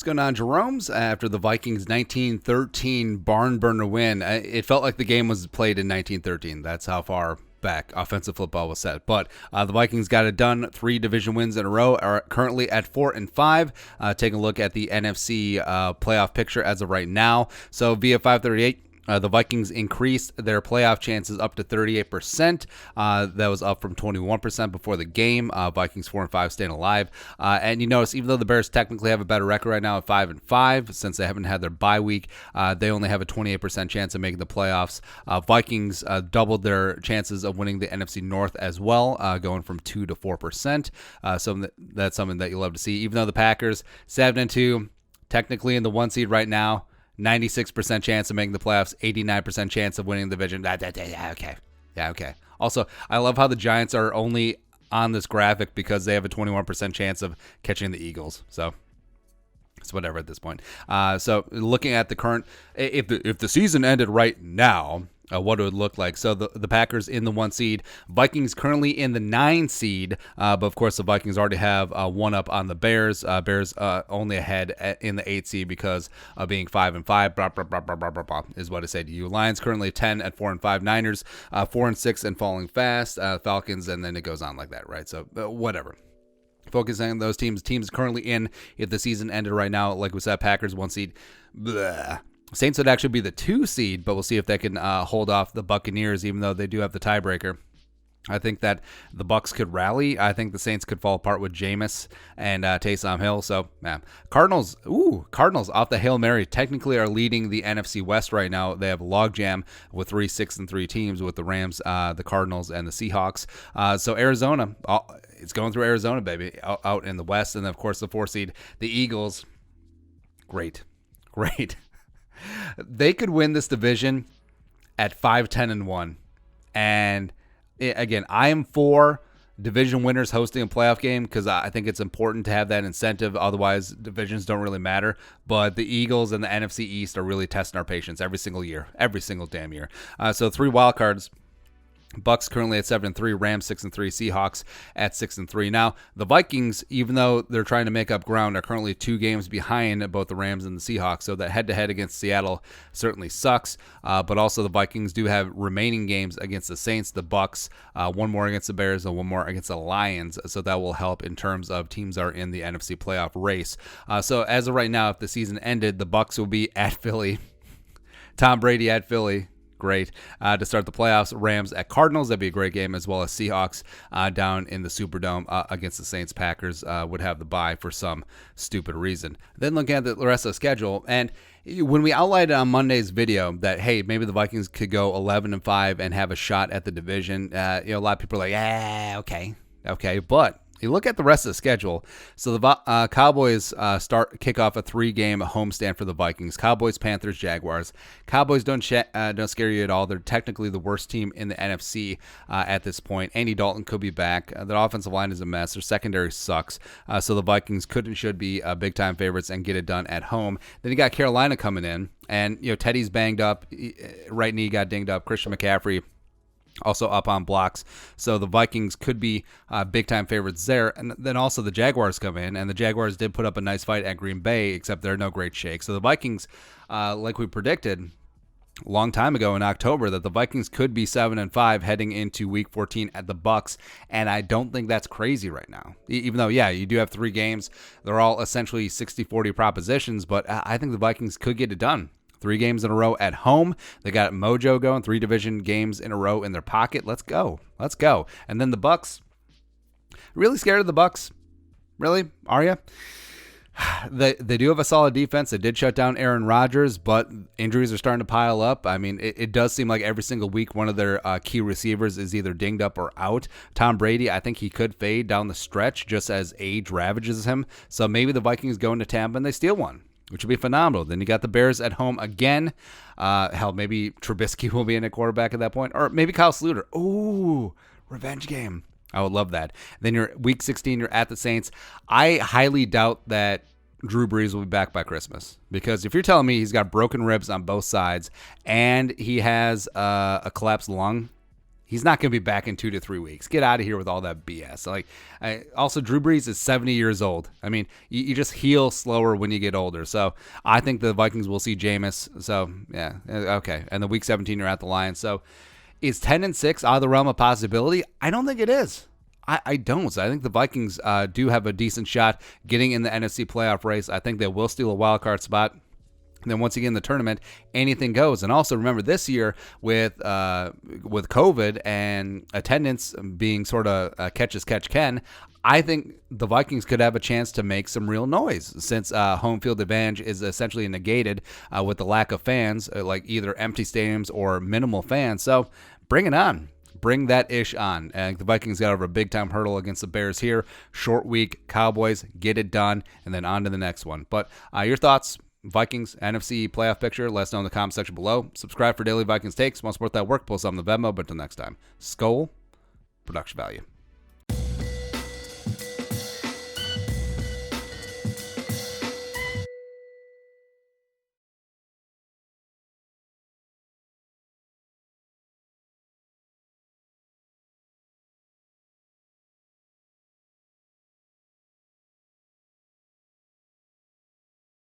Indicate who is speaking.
Speaker 1: going on, Jerome's? After the Vikings' 1913 barn burner win, it felt like the game was played in 1913. That's how far back offensive football was set. But the Vikings got it done. 3 division wins in a row, are currently at 4-5. Taking a look at the NFC playoff picture as of right now. So via 538. The Vikings increased their playoff chances up to 38%. That was up from 21% before the game. Vikings 4-5 staying alive. And you notice, even though the Bears technically have a better record right now at 5-5, since they haven't had their bye week, they only have a 28% chance of making the playoffs. Vikings doubled their chances of winning the NFC North as well, going from 2 to 4%. So that's something that you love to see. Even though the Packers 7-2, technically in the 1 seed right now. 96% chance of making the playoffs, 89% chance of winning the division. Okay. Also, I love how the Giants are only on this graphic because they have a 21% chance of catching the Eagles. So it's whatever at this point. So looking at the current, if the season ended right now, what it would look like. So the Packers in the 1 seed, Vikings currently in the 9 seed, but of course the Vikings already have one up on the Bears. Bears only ahead in the 8 seed because of being 5-5. Blah, blah, blah, blah, blah, blah, blah, is what I say to you. Lions currently 10 at 4-5. Niners 4-6 and falling fast. Falcons, and then it goes on like that, right? So whatever. Focusing on those teams currently in, if the season ended right now, like we said, Packers 1 seed. Blah. Saints would actually be the 2 seed, but we'll see if they can hold off the Buccaneers, even though they do have the tiebreaker. I think that the Bucs could rally. I think the Saints could fall apart with Jameis and Taysom Hill. So, man, Cardinals off the Hail Mary technically are leading the NFC West right now. They have a logjam with 3 6-3 teams with the Rams, the Cardinals, and the Seahawks. So Arizona, it's going through Arizona, baby, out in the West, and then, of course the 4 seed, the Eagles. Great. They could win this division at 5-10-1, and again, I am for division winners hosting a playoff game because I think it's important to have that incentive. Otherwise, divisions don't really matter. But the Eagles and the NFC East are really testing our patience every single damn year. So 3 wild cards. Bucks currently at 7-3, Rams 6-3, Seahawks at 6-3. Now, the Vikings, even though they're trying to make up ground, are currently 2 games behind both the Rams and the Seahawks. So that head-to-head against Seattle certainly sucks. But also the Vikings do have remaining games against the Saints, the Bucks, 1 more against the Bears, and 1 more against the Lions. So that will help in terms of teams that are in the NFC playoff race. So as of right now, if the season ended, the Bucks will be at Philly. Tom Brady at Philly. Great to start the playoffs. Rams at Cardinals, that'd be a great game, as well as Seahawks down in the Superdome against the Saints. Packers would have the bye for some stupid reason. Then looking at the rest of the schedule, and when we outlined on Monday's video that, hey, maybe the Vikings could go 11-5 and have a shot at the division, a lot of people are like, okay, but you look at the rest of the schedule. So the Cowboys kick off a 3-game homestand for the Vikings. Cowboys, Panthers, Jaguars. Cowboys don't scare you at all. They're technically the worst team in the NFC at this point. Andy Dalton could be back. Their offensive line is a mess. Their secondary sucks. So the Vikings could and should be big-time favorites and get it done at home. Then you got Carolina coming in, and Teddy's banged up. Right knee got dinged up. Christian McCaffrey also up on blocks. So the Vikings could be big-time favorites there. And then also the Jaguars come in, and the Jaguars did put up a nice fight at Green Bay, except they're no great shake. So the Vikings, like we predicted a long time ago in October, that the Vikings could be 7-5 heading into Week 14 at the Bucs, and I don't think that's crazy right now. Even though, you do have 3 games. They're all essentially 60-40 propositions, but I think the Vikings could get it done. 3 games in a row at home. They got mojo going. 3 division games in a row in their pocket. Let's go. And then the Bucs. Really scared of the Bucs? Really? Are you? They do have a solid defense. They did shut down Aaron Rodgers, but injuries are starting to pile up. I mean, it does seem like every single week one of their key receivers is either dinged up or out. Tom Brady, I think he could fade down the stretch just as age ravages him. So maybe the Vikings go into Tampa and they steal one, which would be phenomenal. Then you got the Bears at home again. Hell, maybe Trubisky will be in a quarterback at that point. Or maybe Kyle Sluter. Ooh, revenge game. I would love that. Then you're Week 16, you're at the Saints. I highly doubt that Drew Brees will be back by Christmas. Because if you're telling me he's got broken ribs on both sides and he has a collapsed lung, He's not going to be back in 2 to 3 weeks. Get out of here with all that BS. Also, Drew Brees is 70 years old. I mean, you just heal slower when you get older. So I think the Vikings will see Jameis. So, yeah, okay. And the Week 17, you're at the Lions. So is 10-6 out of the realm of possibility? I don't think it is. I don't. So I think the Vikings do have a decent shot getting in the NFC playoff race. I think they will steal a wild card spot. And then once again, the tournament, anything goes. And also remember this year with COVID and attendance being sort of catch as catch can, I think the Vikings could have a chance to make some real noise since home field advantage is essentially negated with the lack of fans, like either empty stadiums or minimal fans. So bring it on. Bring that ish on. And the Vikings got over a big-time hurdle against the Bears here. Short week, Cowboys, get it done, and then on to the next one. But your thoughts? Vikings, NFC playoff picture, let us know in the comment section below. Subscribe for daily Vikings takes. Want to support that work, post on the Venmo. But until next time, Skol, production value.